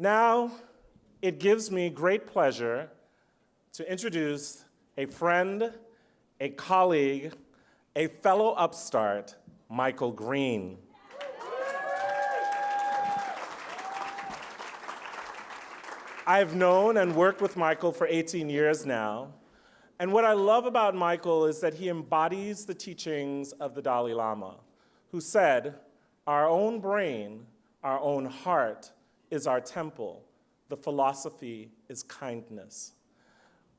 Now, it gives me great pleasure to introduce a friend, a colleague, a fellow upstart, Michael Green. I've known and worked with Michael for 18 years now, and what I love about Michael is that he embodies the teachings of the Dalai Lama, who said, "Our own brain, our own heart is our temple. The philosophy is kindness."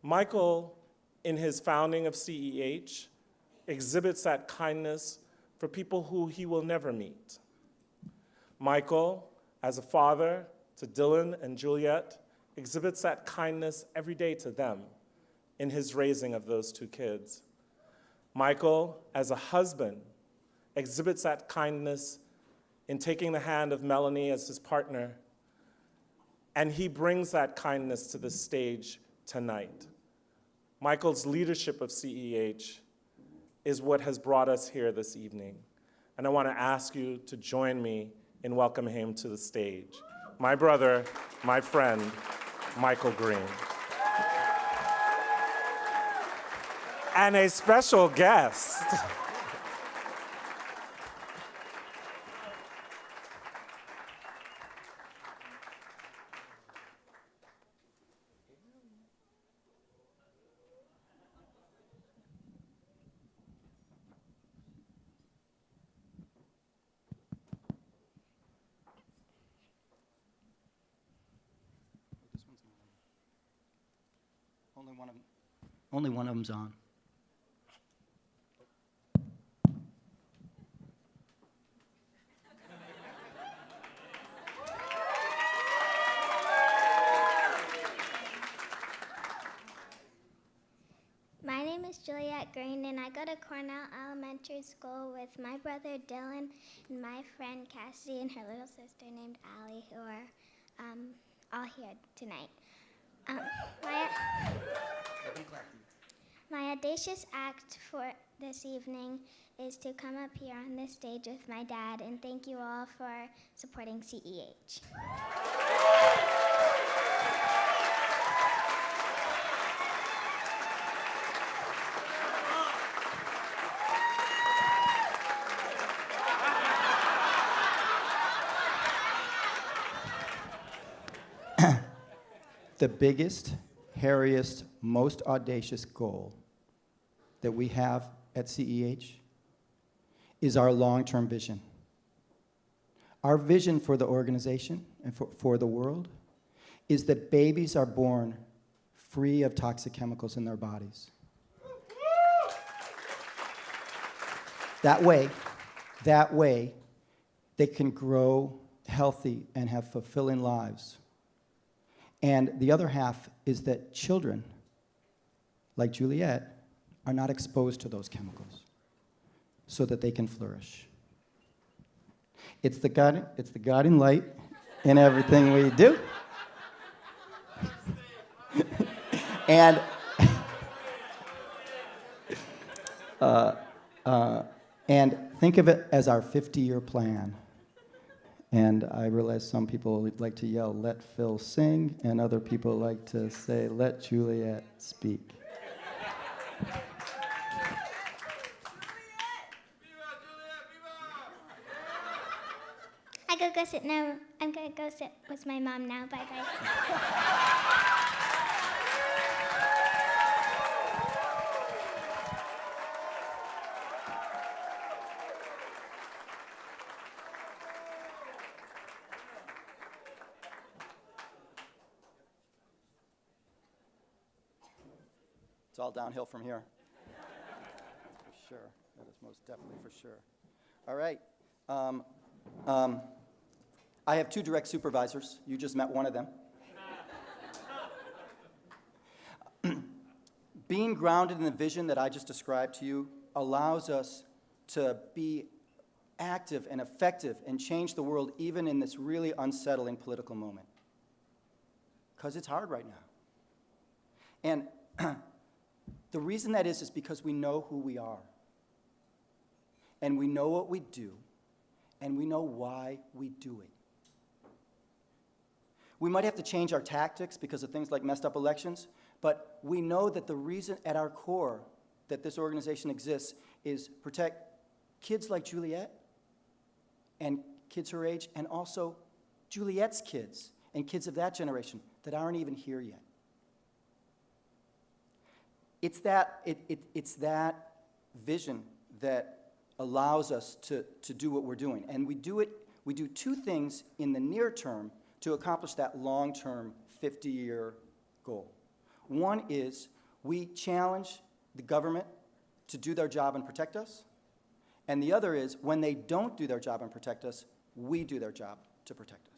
Michael, in his founding of CEH, exhibits that kindness for people who he will never meet. Michael, as a father to Dylan and Juliet, exhibits that kindness every day to them in his raising of those two kids. Michael, as a husband, exhibits that kindness in taking the hand of Melanie as his partner, and he brings that kindness to the stage tonight. Michael's leadership of CEH is what has brought us here this evening, and I want to ask you to join me in welcoming him to the stage. My brother, my friend, Michael Green. And a special guest. Only one of them's on. My name is Juliet Green, and I go to Cornell Elementary School with my brother Dylan and my friend Cassidy and her little sister named Allie, who are all here tonight. My audacious act for this evening is to come up here on this stage with my dad and thank you all for supporting CEH. The biggest, hairiest, most audacious goal that we have at CEH is our long-term vision. Our vision for the organization and for the world is that babies are born free of toxic chemicals in their bodies. That way, they can grow healthy and have fulfilling lives. And the other half is that children, like Juliet, are not exposed to those chemicals so that they can flourish. It's the guiding light in everything we do. and and think of it as our 50-year plan. And I realize some people like to yell, "Let Phil sing," and other people like to say, "Let Juliet speak." I go sit now. I'm gonna go sit with my mom now. Bye bye. It's all downhill from here. For sure. That is most definitely for sure. All right. I have two direct supervisors. You just met one of them. Being grounded in the vision that I just described to you allows us to be active and effective and change the world even in this really unsettling political moment. Because it's hard right now. And the reason that is because we know who we are. And we know what we do. And we know why we do it. We might have to change our tactics because of things like messed up elections, but we know that the reason at our core that this organization exists is protect kids like Juliet and kids her age, and also Juliet's kids and kids of that generation that aren't even here yet. It's that vision that allows us to do what we're doing. And we do two things in the near term to accomplish that long-term 50-year goal. One is we challenge the government to do their job and protect us. And the other is when they don't do their job and protect us, we do their job to protect us.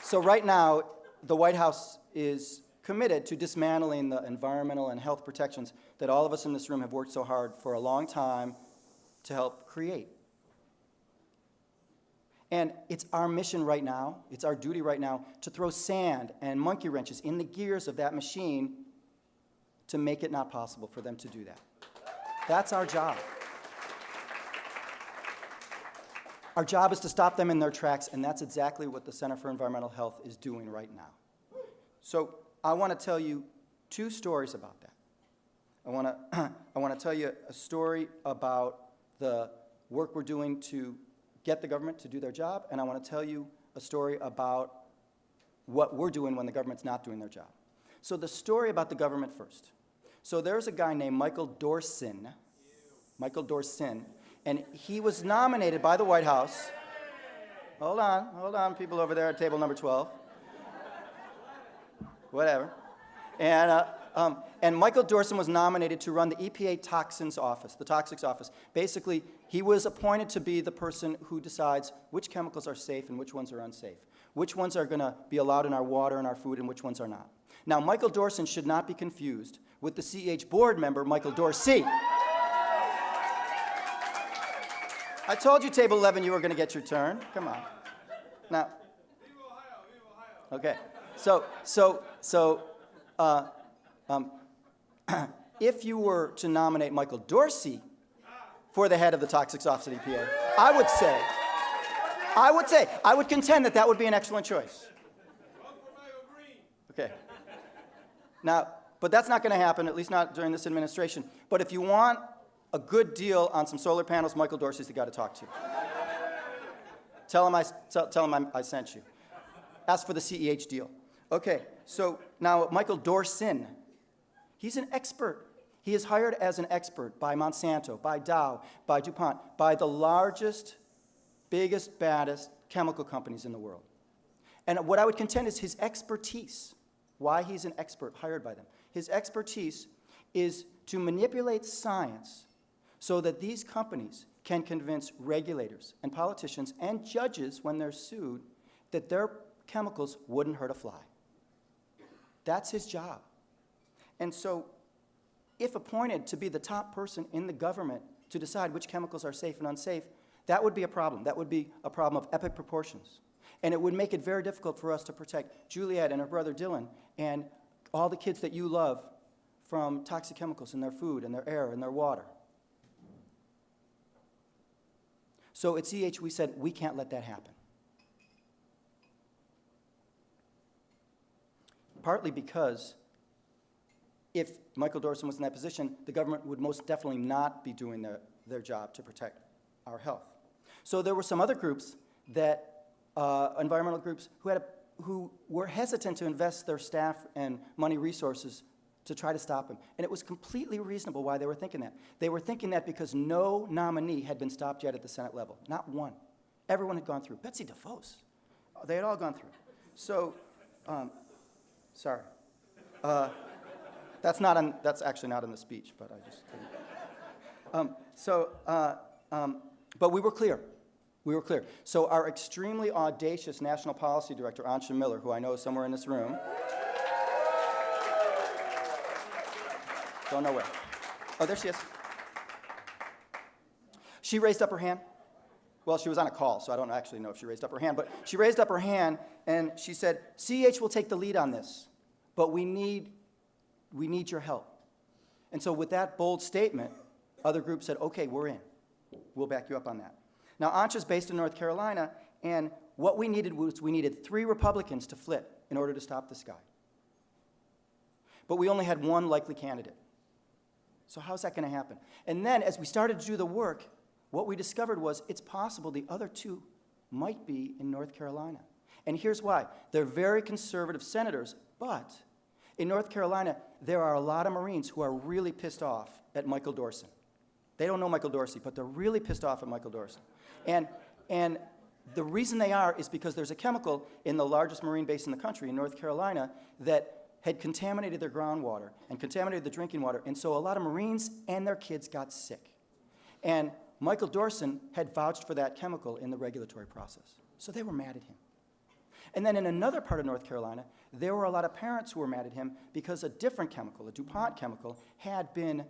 So right now, the White House is committed to dismantling the environmental and health protections that all of us in this room have worked so hard for a long time to help create. And it's our mission right now, it's our duty right now, to throw sand and monkey wrenches in the gears of that machine to make it not possible for them to do that. That's our job. Our job is to stop them in their tracks, and that's exactly what the Center for Environmental Health is doing right now. So I want to tell you two stories about that. I want to tell you a story about the work we're doing to get the government to do their job, and I want to tell you a story about what we're doing when the government's not doing their job. So the story about the government first. So there's a guy named Michael Dorsin, and he was nominated by the White House. Hold on, people over there at table number 12. Whatever. And Michael Dorsin was nominated to run the EPA toxins office, the toxics office. Basically, he was appointed to be the person who decides which chemicals are safe and which ones are unsafe, which ones are going to be allowed in our water and our food and which ones are not. Now, Michael Dorsin should not be confused with the CEH board member, Michael Dorsey. I told you, table 11, you were going to get your turn. Come on. Now, okay. If you were to nominate Michael Dorsey for the head of the Toxics Office at EPA, I would contend that that would be an excellent choice. Okay. Now, but that's not going to happen, at least not during this administration. But if you want a good deal on some solar panels, Michael Dorsey's the guy to talk to. Tell him I sent you. Ask for the CEH deal. Okay, so now Michael Dorsin, he's an expert. He is hired as an expert by Monsanto, by Dow, by DuPont, by the largest, biggest, baddest chemical companies in the world. And what I would contend is his expertise, why he's an expert hired by them. His expertise is to manipulate science so that these companies can convince regulators and politicians and judges when they're sued that their chemicals wouldn't hurt a fly. That's his job. And so if appointed to be the top person in the government to decide which chemicals are safe and unsafe, that would be a problem. That would be a problem of epic proportions. And it would make it very difficult for us to protect Juliet and her brother Dylan and all the kids that you love from toxic chemicals in their food and their air and their water. So at CEH, we said, we can't let that happen. Partly because if Michael Dorsin was in that position, the government would most definitely not be doing their job to protect our health. So there were some other groups that, environmental groups, who were hesitant to invest their staff and money resources to try to stop him. And it was completely reasonable why they were thinking that. They were thinking that because no nominee had been stopped yet at the Senate level. Not one. Everyone had gone through. Betsy DeVos. They had all gone through. So, sorry. That's actually not in the speech, but I just couldn't. But we were clear. We were clear. So our extremely audacious National Policy Director, Ansha Miller, who I know is somewhere in this room, don't know where. Oh, there she is. She raised up her hand. Well, she was on a call, so I don't actually know if she raised up her hand, but she raised up her hand and she said, CEH will take the lead on this, but we need your help. And so with that bold statement, other groups said, okay, we're in. We'll back you up on that. Now, ANCHA's based in North Carolina, and what we needed was we needed 3 Republicans to flip in order to stop this guy. But we only had 1 likely candidate. So how's that going to happen? And then as we started to do the work, what we discovered was it's possible the other 2 might be in North Carolina. And here's why. They're very conservative senators, but in North Carolina, there are a lot of Marines who are really pissed off at Michael Dorsey. They don't know Michael Dorsey, but they're really pissed off at Michael Dorsey. And the reason they are is because there's a chemical in the largest Marine base in the country, in North Carolina, that had contaminated their groundwater and contaminated the drinking water. And so a lot of Marines and their kids got sick. And Michael Dorsey had vouched for that chemical in the regulatory process. So they were mad at him. And then in another part of North Carolina, there were a lot of parents who were mad at him because a different chemical, a DuPont chemical, had been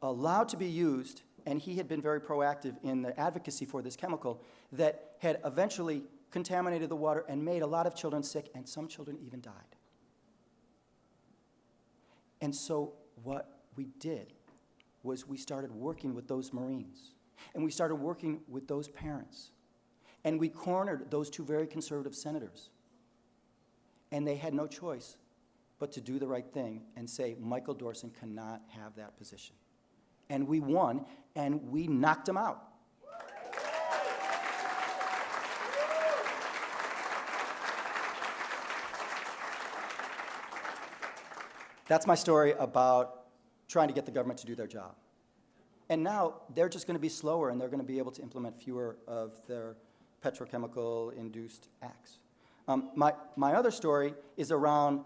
allowed to be used, and he had been very proactive in the advocacy for this chemical that had eventually contaminated the water and made a lot of children sick, and some children even died. And so what we did was we started working with those Marines, and we started working with those parents, and we cornered those 2 very conservative senators. And they had no choice but to do the right thing and say, Michael Dorsey cannot have that position. And we won, and we knocked him out. That's my story about trying to get the government to do their job. And now they're just going to be slower, and they're going to be able to implement fewer of their petrochemical-induced acts. My other story is around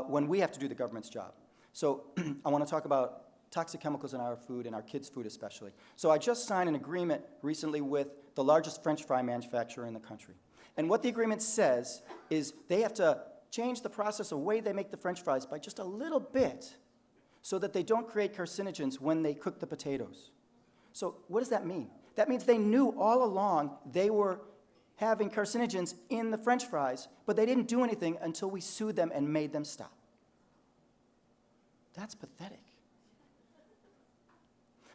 when we have to do the government's job. So I want to talk about toxic chemicals in our food, and our kids' food especially. So I just signed an agreement recently with the largest French fry manufacturer in the country. And what the agreement says is they have to change the process, the way they make the French fries, by just a little bit so that they don't create carcinogens when they cook the potatoes. So what does that mean? That means they knew all along they were having carcinogens in the French fries, but they didn't do anything until we sued them and made them stop. That's pathetic.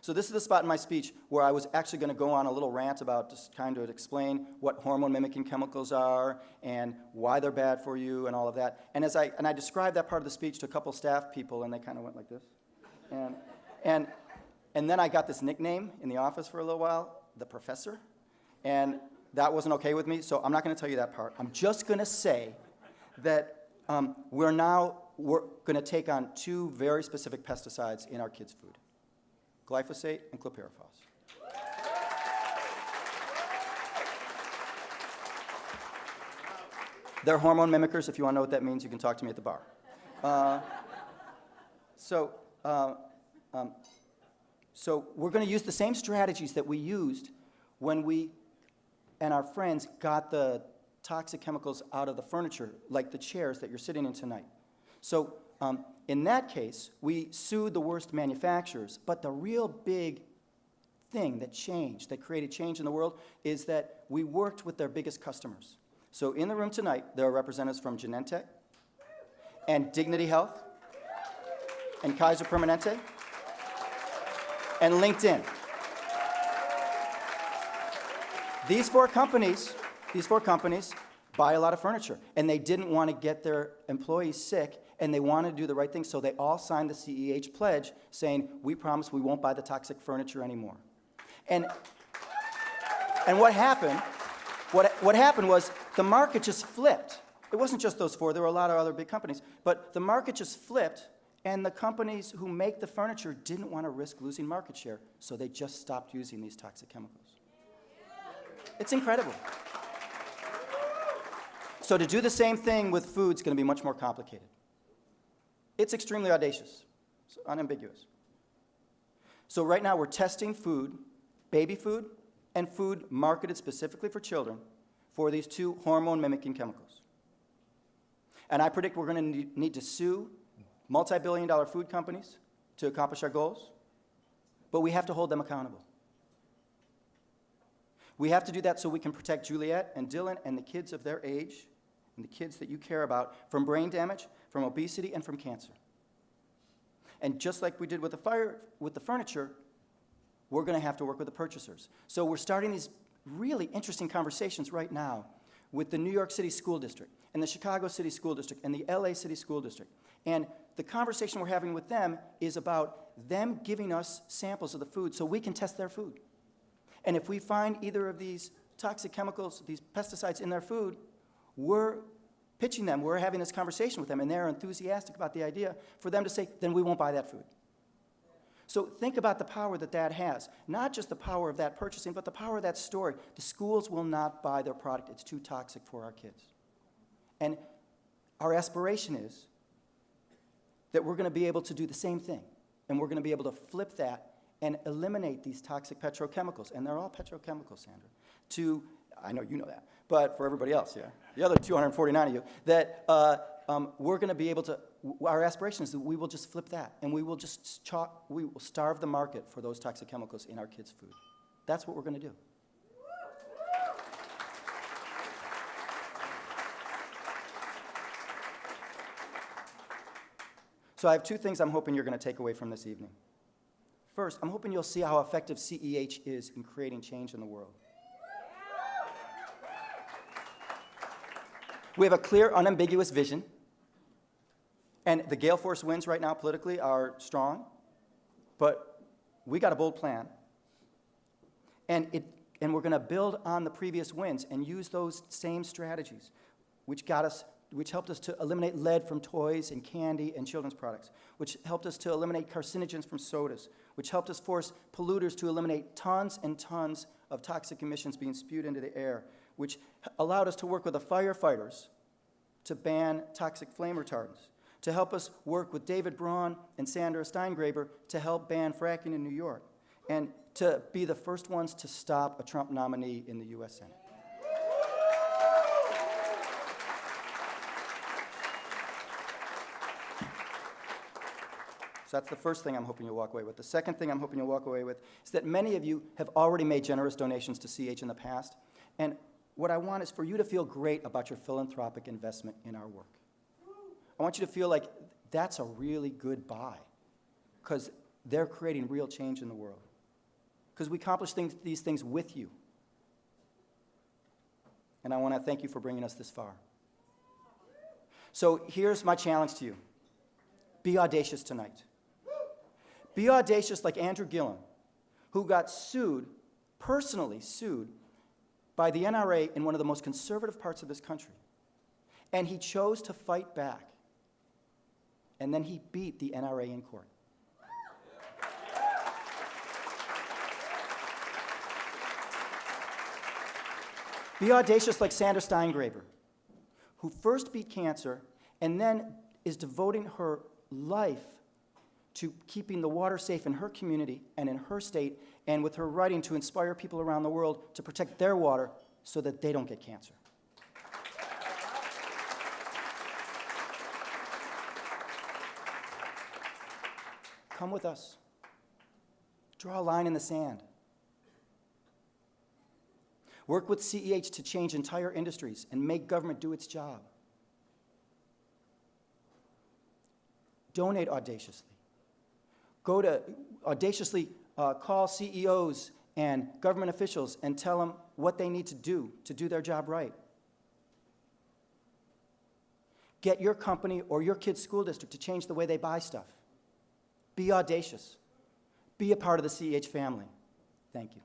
So this is the spot in my speech where I was actually going to go on a little rant about just kind of explain what hormone-mimicking chemicals are and why they're bad for you and all of that. And I described that part of the speech to a couple staff people, and they kind of went like this. And then I got this nickname in the office for a little while, the professor, and that wasn't okay with me, so I'm not going to tell you that part. I'm just going to say that we're going to take on 2 very specific pesticides in our kids' food: glyphosate and chlorpyrifos. They're hormone mimickers. If you want to know what that means, you can talk to me at the bar. So we're going to use the same strategies that we used when we and our friends got the toxic chemicals out of the furniture, like the chairs that you're sitting in tonight. So in that case, we sued the worst manufacturers, but the real big thing that created change in the world, is that we worked with their biggest customers. So in the room tonight, there are representatives from Genentech and Dignity Health and Kaiser Permanente and LinkedIn. These four companies buy a lot of furniture, and they didn't want to get their employees sick, and they wanted to do the right thing, so they all signed the CEH pledge saying, we promise we won't buy the toxic furniture anymore. And what happened was the market just flipped. It wasn't just those four, there were a lot of other big companies, but the market just flipped, and the companies who make the furniture didn't want to risk losing market share, so they just stopped using these toxic chemicals. It's incredible. So to do the same thing with food is going to be much more complicated. It's extremely audacious. It's unambiguous. So right now we're testing food, baby food, and food marketed specifically for children, for these 2 hormone-mimicking chemicals. And I predict we're going to need to sue multi-billion-dollar food companies to accomplish our goals, but we have to hold them accountable. We have to do that so we can protect Juliet and Dylan and the kids of their age and the kids that you care about from brain damage, from obesity, and from cancer. And just like we did with the furniture, we're going to have to work with the purchasers. So we're starting these really interesting conversations right now with the New York City School District and the Chicago City School District and the LA City School District. And the conversation we're having with them is about them giving us samples of the food so we can test their food. And if we find either of these toxic chemicals, these pesticides in their food, we're pitching them, we're having this conversation with them, and they're enthusiastic about the idea for them to say, then we won't buy that food. So think about the power that that has. Not just the power of that purchasing, but the power of that story. The schools will not buy their product. It's too toxic for our kids. And our aspiration is that we're going to be able to do the same thing. And we're going to be able to flip that and eliminate these toxic petrochemicals. And they're all petrochemicals, Sandra. I know you know that, but for everybody else, yeah, the other 249 of you, that we're going to be able to, our aspiration is that we will just flip that, and we will just we will starve the market for those toxic chemicals in our kids' food. That's what we're going to do. So I have two things I'm hoping you're going to take away from this evening. First, I'm hoping you'll see how effective CEH is in creating change in the world. We have a clear, unambiguous vision, and the gale force winds right now politically are strong, but we got a bold plan, and we're going to build on the previous wins and use those same strategies, which helped us to eliminate lead from toys and candy and children's products, which helped us to eliminate carcinogens from sodas, which helped us force polluters to eliminate tons and tons of toxic emissions being spewed into the air, which allowed us to work with the firefighters to ban toxic flame retardants, to help us work with David Braun and Sandra Steingraber to help ban fracking in New York, and to be the first ones to stop a Trump nominee in the U.S. Senate. So that's the first thing I'm hoping you'll walk away with. The second thing I'm hoping you'll walk away with is that many of you have already made generous donations to CEH in the past, and what I want is for you to feel great about your philanthropic investment in our work. I want you to feel like that's a really good buy, because they're creating real change in the world, because we accomplish these things with you. And I want to thank you for bringing us this far. So here's my challenge to you. Be audacious tonight. Be audacious like Andrew Gillum, who got sued, personally sued, by the NRA in one of the most conservative parts of this country. And he chose to fight back. And then he beat the NRA in court. Be audacious like Sandra Steingraber, who first beat cancer and then is devoting her life to keeping the water safe in her community and in her state, and with her writing to inspire people around the world to protect their water so that they don't get cancer. Come with us. Draw a line in the sand. Work with CEH to change entire industries and make government do its job. Donate audaciously. Go to audaciously call CEOs and government officials and tell them what they need to do their job right. Get your company or your kid's school district to change the way they buy stuff. Be audacious. Be a part of the CEH family. Thank you.